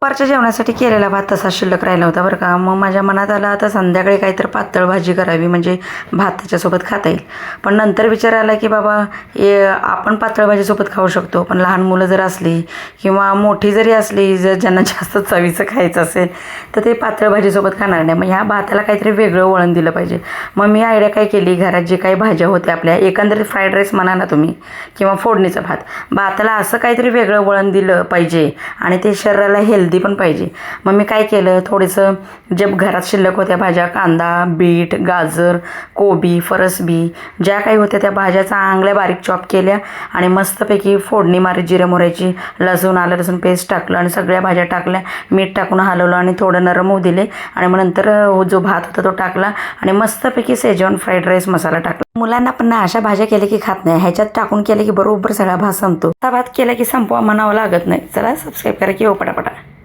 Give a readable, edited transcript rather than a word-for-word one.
दुपारच्या जेवणासाठी केलेला भात तसा शिल्लक राहिला होता बरं का. मग माझ्या मनात आलं आता संध्याकाळी काहीतरी पातळ भाजी करावी म्हणजे भात त्याच्यासोबत खाता येईल. पण नंतर विचार आला की बाबा आपण पातळ भाजीसोबत खाऊ शकतो, पण लहान मुलं जर असली किंवा मोठी जरी असली, जर ज्यांना जास्त चवीचं खायचं असेल तर ते पातळ भाजीसोबत खाणार नाही. मग ह्या भाताला काहीतरी वेगळं वळण दिलं पाहिजे. मग मी आयडिया काय केली, घरात जे काही भाज्या होत्या आपल्या, एकंदरीत फ्राईड राईस म्हणा ना तुम्ही किंवा फोडणीचा भाताला असं काहीतरी वेगळं वळण दिलं पाहिजे आणि ते शरीराला हेल्दी पण पाहिजे. मग मी काय केलं, थोडंसं जे घरात शिल्लक होत्या भाज्या, कांदा, बीट, गाजर, कोबी, फरसबी ज्या काही होत्या त्या भाज्या चांगल्या बारीक चॉप केल्या आणि मस्तपैकी फोडणी मारी जिरे मोहऱ्याची, लसूण आलं लसूण पेस्ट टाकलं आणि सगळ्या भाज्या टाकल्या, मीठ टाकून हलवलं आणि थोडं नरम होऊ दिले आणि मग नंतर जो भात होता तो टाकला आणि मस्तपैकी शेजवान फ्राईड राईस मसाला टाकला. मुलांना पण ना अशा भाज्या केल्या की खात नाही, ह्याच्यात टाकून केलं की बरोबर सगळा भात संपतो. भात केला की संपवा म्हणावं लागत नाही. चला सबस्क्राईब करा की हो पटापटा.